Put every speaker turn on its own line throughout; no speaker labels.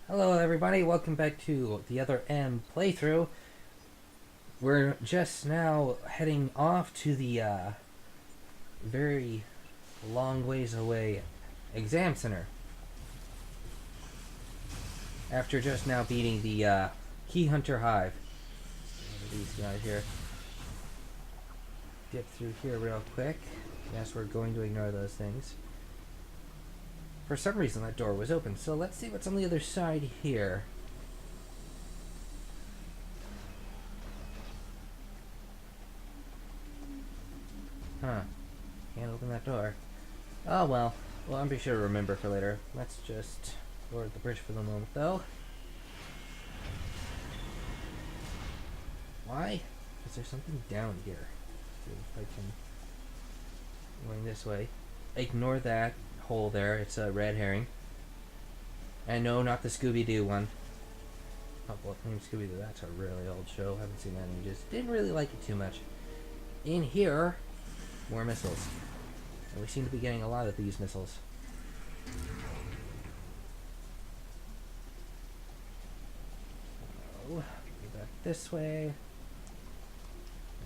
Hello everybody, welcome back to the other M playthrough. We're just now heading off to the very long ways away exam center. After just now beating the Key Hunter Hive. What are these guys here? Get through here real quick. Yes, we're going to ignore those things. For some reason that door was open, so let's see what's on the other side here. Huh. Can't open that door. Oh well. Well, I'm be sure to remember for later. Let's just board the bridge for the moment, though. Why? Is there something down here? See if I can... Going this way. Ignore that hole there. It's a red herring. And no, not the Scooby-Doo one. Oh, well, named Scooby-Doo. That's a really old show. Haven't seen that in ages. Didn't really like it too much. In here, more missiles. And we seem to be getting a lot of these missiles. So, go back this way.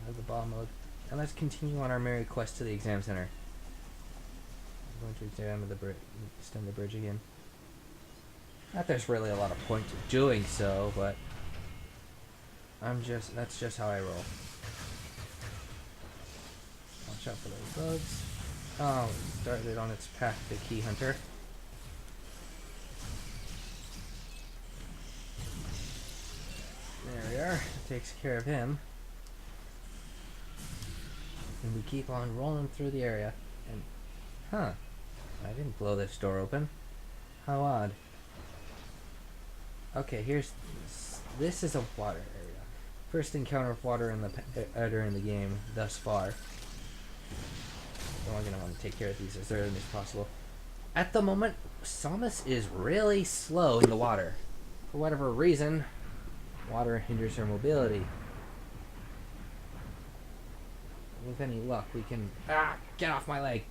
Have the ball mode. And let's continue on our merry quest to the exam center. I'm going to examine the bridge, extend the bridge again. Not there's really a lot of point to doing so, but that's just how I roll. Watch out for those bugs. Oh, it started on its path to Key Hunter. There we are. It takes care of him. And we keep on rolling through the area. And, huh. I didn't blow this door open. How odd. Okay, this is a water area. First encounter of water in the game thus far. So I'm gonna want to take care of these as early as possible. At the moment, Samus is really slow in the water. For whatever reason, water hinders her mobility. With any luck, we can... Get off my leg!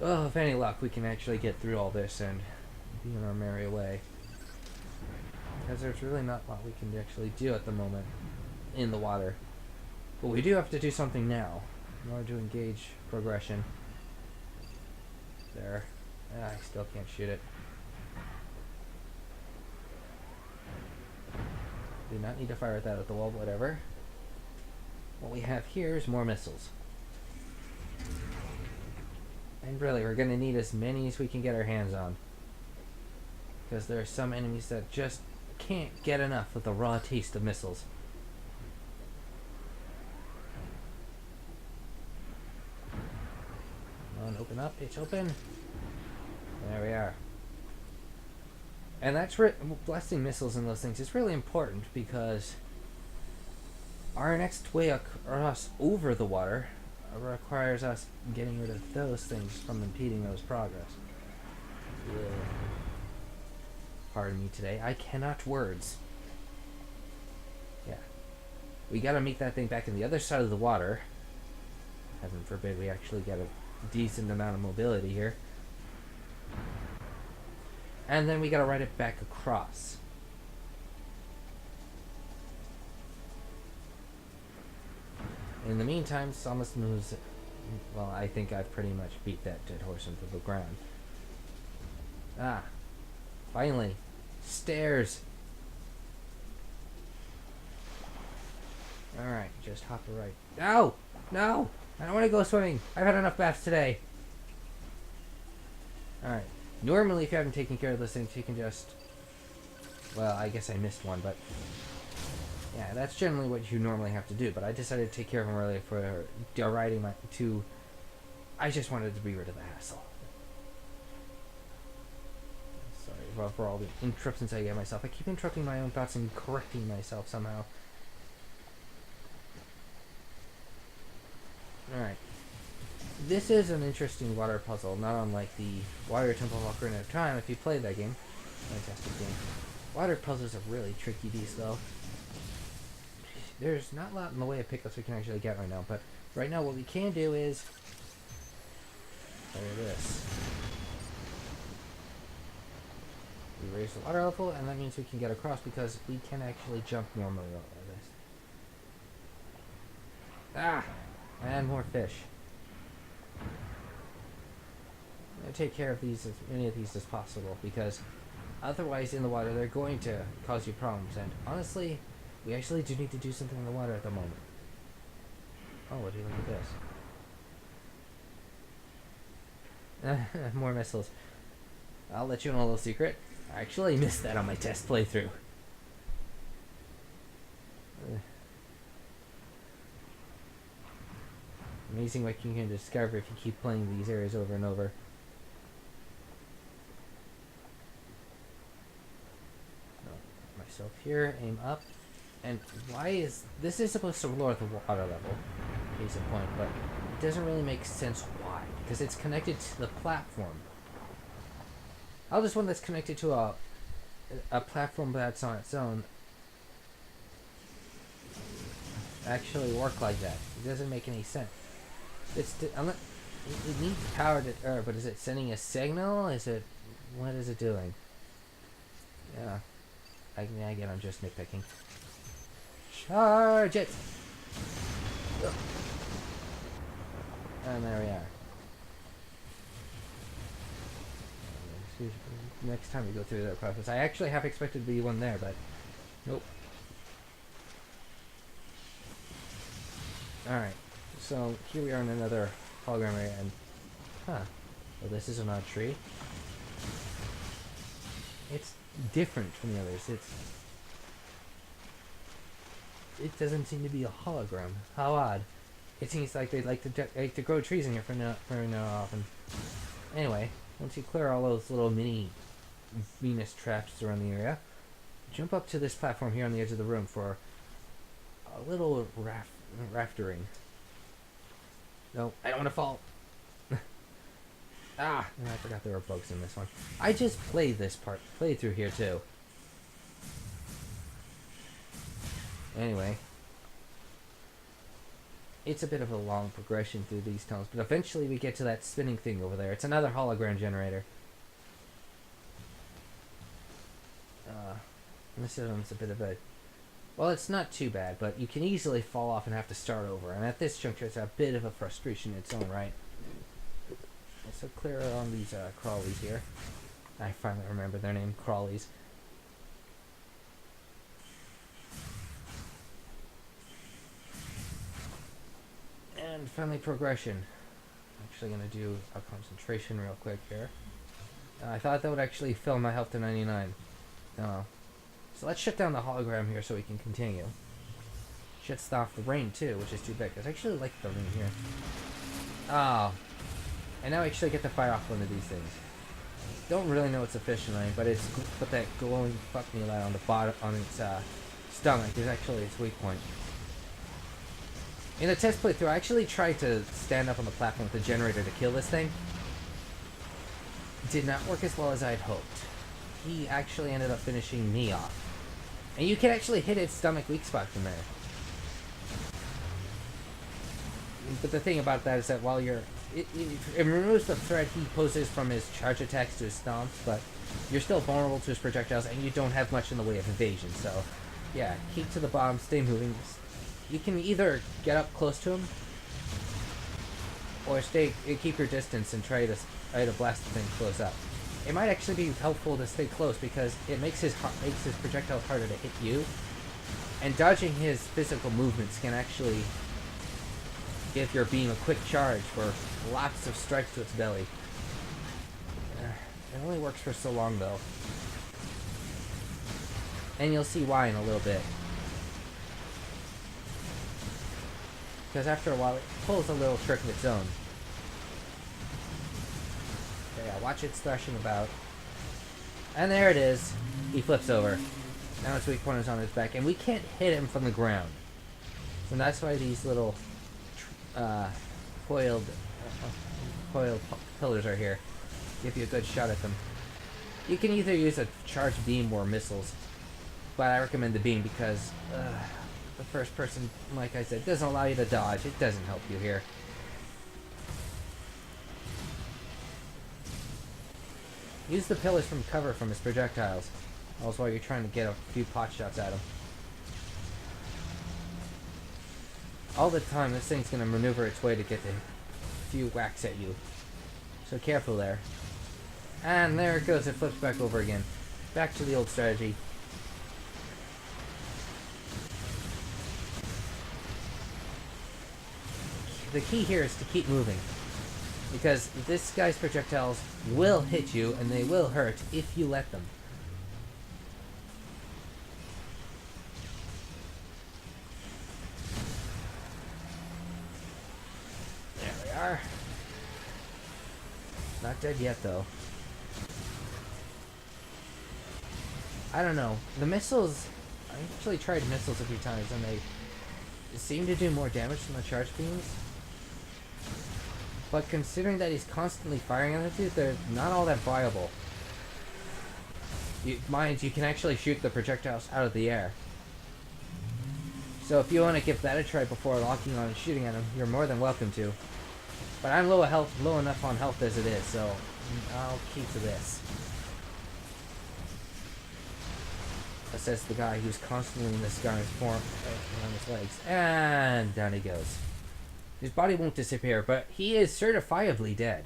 Oh, with any luck, we can actually get through all this and be on our merry way. Because there's really not a lot we can actually do at the moment in the water. But we do have to do something now in order to engage progression. There. I still can't shoot it. Do not need to fire that at the wall, whatever. What we have here is more missiles. And really, we're going to need as many as we can get our hands on. Because there are some enemies that just can't get enough of the raw taste of missiles. Come on, open up. It's open. There we are. And that's blasting missiles and those things is really important because our next way across over the water requires us getting rid of those things from impeding those progress. Yeah. Pardon me today. I cannot words. Yeah. We gotta meet that thing back in the other side of the water. Heaven forbid we actually get a decent amount of mobility here. And then we gotta ride it back across. In the meantime, Samus moves... Well, I think I've pretty much beat that dead horse into the ground. Finally. Stairs. Alright, just hop right. No! No! I don't want to go swimming. I've had enough baths today. Alright. Normally, if you haven't taken care of those things, you can just... Well, I guess I missed one, but... Yeah, that's generally what you normally have to do, but I decided to take care of them earlier for riding my... I just wanted to be rid of the hassle. Sorry for all the interruptions I get myself. I keep interrupting my own thoughts and correcting myself somehow. Alright. This is an interesting water puzzle, not unlike the Water Temple of Ocarina of Time if you played that game. Fantastic game. Water puzzles are really tricky, these though. there's not a lot in the way of pickups we can actually get right now, but right now what we can do is fire this. We raise the water level, and that means we can get across because we can actually jump normally over this. Ah! And more fish. I'm going to take care of these, as many of these as possible, because otherwise in the water they're going to cause you problems, and honestly, we actually do need to do something in the water at the moment. Oh, what do you look at this? More missiles. I'll let you know a little secret. I actually missed that on my test playthrough. Amazing what you can discover if you keep playing these areas over and over. Myself here, aim up. And why is this is supposed to lower the water level, case in point, but it doesn't really make sense why, because it's connected to the platform. How does one that's connected to a platform that's on its own actually work like that? It doesn't make any sense. It needs power to, but is it sending a signal? What is it doing? Yeah, again, I'm just nitpicking. Charge it! And there we are. Next time we go through that process. I actually half expected to be one there, but nope. Alright, so here we are in another hologram area, and well, this is an odd tree. It's different from the others. It doesn't seem to be a hologram. How odd. It seems like they'd like to grow trees in here for now often. Anyway, once you clear all those little mini Venus traps around the area, jump up to this platform here on the edge of the room for a little raftering. No, I don't want to fall. I forgot there were bugs in this one. I just played through here too. Anyway, it's a bit of a long progression through these tunnels, but eventually we get to that spinning thing over there. It's another hologram generator. This one's a bit of a... Well, it's not too bad, but you can easily fall off and have to start over. And at this juncture, it's a bit of a frustration in its own right. So clear on these crawlies here. I finally remember their name, crawlies. And finally, progression. I'm actually going to do a concentration real quick here. I thought that would actually fill my health to 99. No. So let's shut down the hologram here so we can continue. Shuts off the rain too, which is too big. I actually like the rain here. Oh. And now I actually get to fire off one of these things. Don't really know it's a fishing line, but it's put that glowing fuck me light on the bottom on its stomach is actually its weak point. In the test playthrough, I actually tried to stand up on the platform with the generator to kill this thing. Did not work as well as I'd hoped. He actually ended up finishing me off. And you can actually hit its stomach weak spot from there. But the thing about that is that while you're... It removes the threat he poses from his charge attacks to his stomps, but you're still vulnerable to his projectiles, and you don't have much in the way of evasion, so... Yeah, keep to the bottom, stay moving. You can either get up close to him, or keep your distance and try to blast the thing close up. It might actually be helpful to stay close because it makes his projectiles harder to hit you, and dodging his physical movements can actually give your beam a quick charge for lots of strikes to its belly. It only works for so long though, and you'll see why in a little bit. Because after a while, it pulls a little trick of its own. Yeah, watch it thrashing about. And there it is. He flips over. Now its weak point is on his back. And we can't hit him from the ground. So that's why these little coiled pillars are here. Give you a good shot at them. You can either use a charged beam or missiles. But I recommend the beam because The first person, like I said, doesn't allow you to dodge. It doesn't help you here. Use the pillars from cover from his projectiles. Also while you're trying to get a few pot shots at him. All the time, this thing's going to maneuver its way to get a few whacks at you. So careful there. And there it goes. It flips back over again. Back to the old strategy. The key here is to keep moving. Because this guy's projectiles will hit you, and they will hurt if you let them. There we are. Not dead yet, though. I don't know. The missiles... I actually tried missiles a few times, and they seem to do more damage than the charge beams. But considering that he's constantly firing at you, they're not all that viable. Mind you can actually shoot the projectiles out of the air. So if you want to give that a try before locking on and shooting at him, you're more than welcome to. But I'm low enough on health as it is, so I'll keep to this. That says the guy who's constantly in this guy's form on his legs. And down he goes. His body won't disappear, but he is certifiably dead.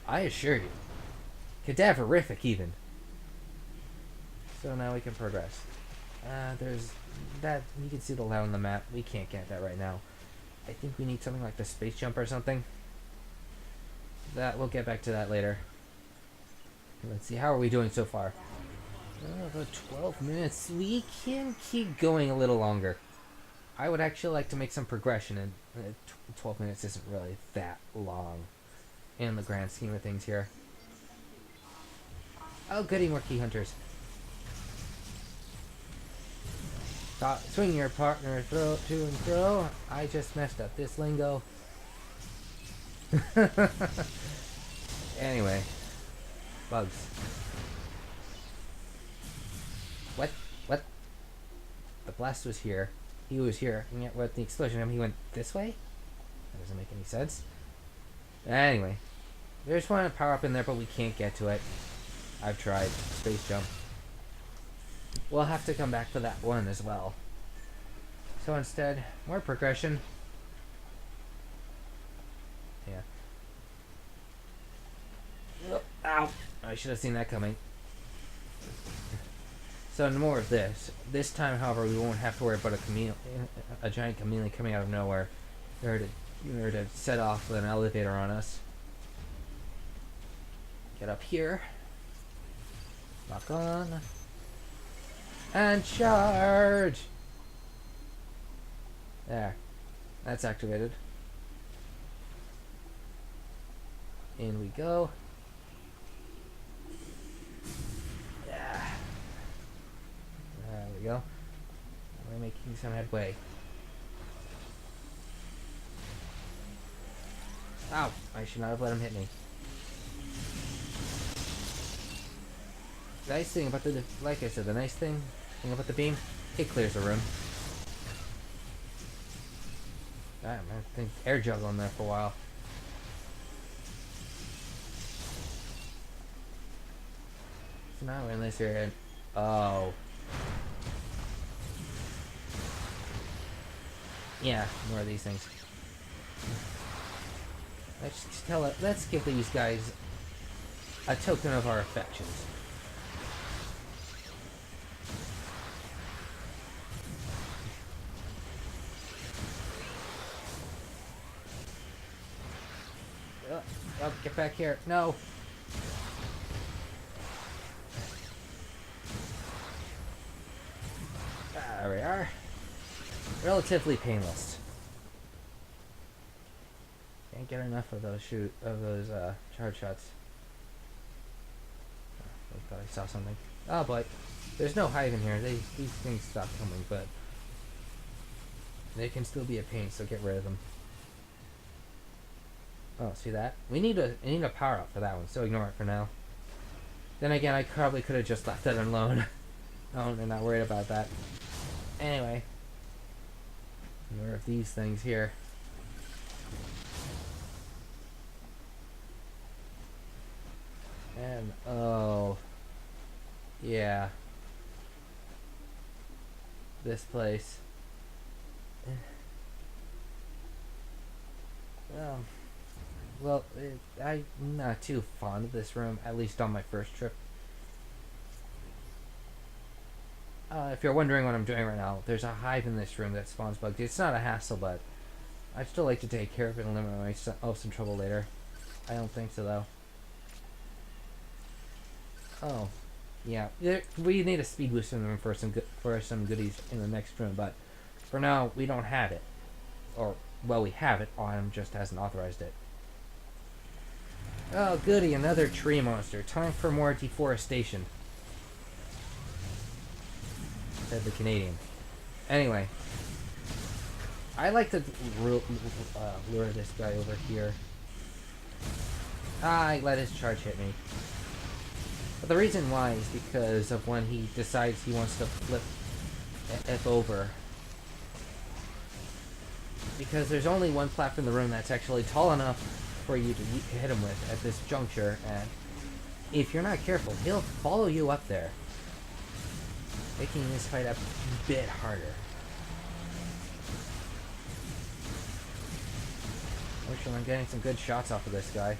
I assure you. Cadaverific, even. So now we can progress. There's that. You can see the layout on the map. We can't get that right now. I think we need something like the space jump or something. We'll get back to that later. Let's see. How are we doing so far? About 12 minutes. We can keep going a little longer. I would actually like to make some progression, and 12 minutes isn't really that long in the grand scheme of things here. Oh, goody, more key hunters. Swing your partner to and fro. I just messed up this lingo. Anyway. Bugs. What? The blast was here. He was here, and yet with the explosion, he went this way? That doesn't make any sense. Anyway. There's one power up in there, but we can't get to it. I've tried. Space jump. We'll have to come back to that one as well. So instead, more progression. Yeah. Oh, ow! I should have seen that coming. So more of this. This time, however, we won't have to worry about a giant chameleon coming out of nowhere. There to set off an elevator on us. Get up here. Lock on. And charge! There. That's activated. In we go. Yeah. There we go. We're making some headway. Ow! I should not have let him hit me. The nice thing about like I said, the nice thing about the beam, it clears the room. I think air juggle in there for a while. So now we're in this area. And, oh. Yeah, more of these things. Let's give these guys a token of our affections. Oh, get back here. No. There we are. Relatively painless. Can't get enough of those charge shots. Oh, I thought I saw something. Oh boy. There's no hive in here. These things stop coming, but they can still be a pain, so get rid of them. Oh, see that? I need a power up for that one, so ignore it for now. Then again, I probably could have just left that alone. Oh, they're not worried about that. Anyway. More of these things here. And, oh. Yeah. This place. Um, well, I'm not too fond of this room, at least on my first trip. If you're wondering what I'm doing right now, there's a hive in this room that spawns bugs. It's not a hassle, but I'd still like to take care of it and limit myself some trouble later. I don't think so, though. Oh, yeah. We need a speed boost in the room for some goodies in the next room, but for now, we don't have it. Or, well, we have it, Autumn just hasn't authorized it. Oh, goody, another tree monster. Time for more deforestation, said the Canadian. Anyway, I like to lure this guy over here. I let his charge hit me. But the reason why is because of when he decides he wants to flip F over. Because there's only one platform in the room that's actually tall enough for you to hit him with at this juncture, and if you're not careful, he'll follow you up there, making this fight a bit harder. Fortunately, I'm getting some good shots off of this guy.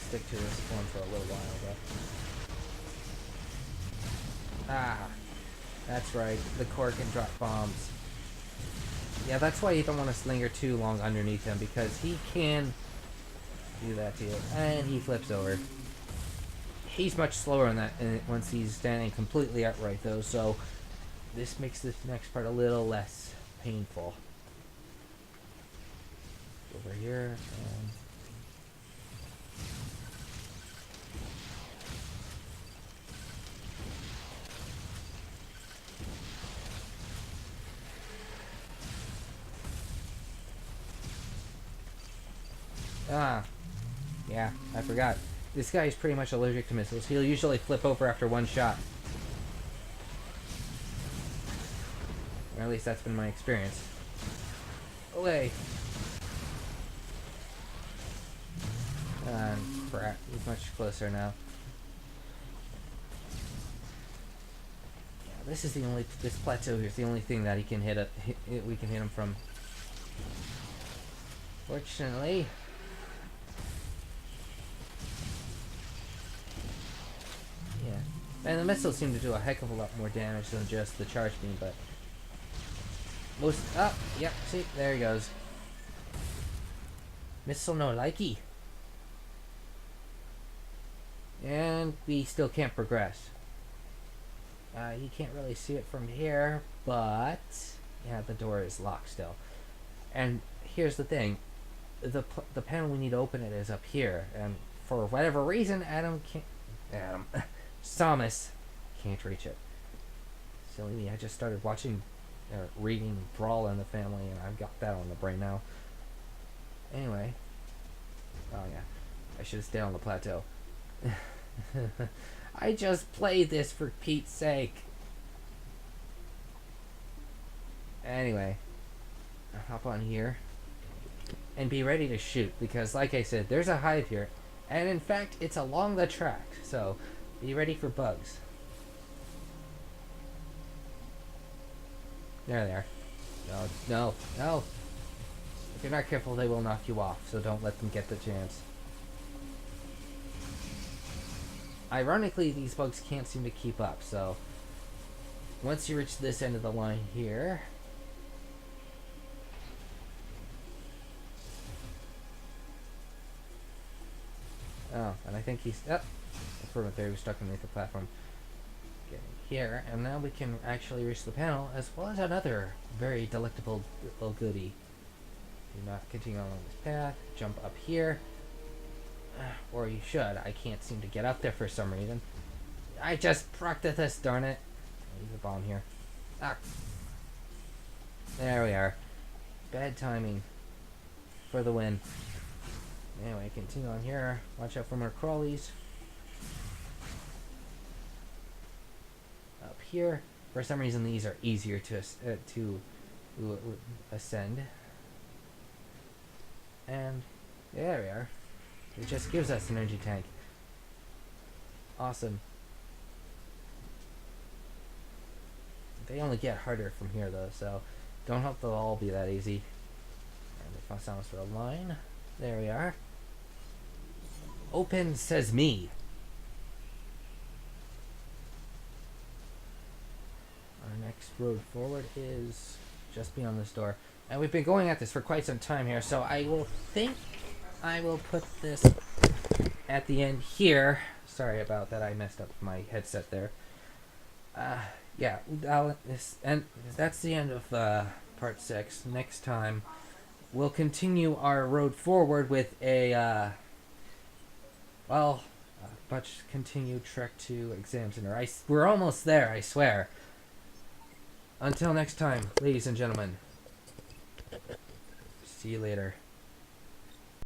Stick to this one for a little while, but that's right, the core can drop bombs. Yeah, that's why you don't want to linger too long underneath him, because he can do that to you. And he flips over. He's much slower on that once he's standing completely upright, though, so this makes this next part a little less painful. Over here, and yeah, I forgot. This guy is pretty much allergic to missiles. He'll usually flip over after one shot. Or at least that's been my experience. Away! Crap, he's much closer now. Yeah, this plateau here is the only thing that he can we can hit him from. Fortunately. And the missiles seem to do a heck of a lot more damage than just the charge beam, but yep, see, there he goes. Missile no likey. And we still can't progress. You can't really see it from here, but yeah, the door is locked still. And here's the thing, the panel we need to open it is up here, and for whatever reason, Samus can't reach it. Silly me, I just started watching reading Brawl in the Family, and I've got that on the brain now. Anyway. Oh yeah, I should have stayed on the plateau. I just played this for Pete's sake. Anyway, I'll hop on here and be ready to shoot, because like I said, there's a hive here, and in fact it's along the track, so be ready for bugs. There they are. No. If you're not careful, they will knock you off, so don't let them get the chance. Ironically, these bugs can't seem to keep up, so once you reach this end of the line here, and I think he's improvement there, he was stuck underneath the platform. Getting here, and now we can actually reach the panel, as well as another very delectable little goodie. Do not continue along this path, jump up here. Or you should. I can't seem to get up there for some reason. I just practiced this, darn it. Leave the bomb here. There we are. Bad timing. for the win. Anyway, continue on here. Watch out for more crawlies. Up here, for some reason, these are easier to ascend. And there we are. It just gives us an energy tank. Awesome. They only get harder from here though, so don't hope they'll all be that easy. And if I sound for a line, there we are. Open, says me. Our next road forward is just beyond this door. And we've been going at this for quite some time here, so I will put this at the end here. Sorry about that, I messed up my headset there. Yeah, and that's the end of part 6. Next time, we'll continue our road forward with a much continued trek to Exam Center. We're almost there, I swear. Until next time, ladies and gentlemen. See you later.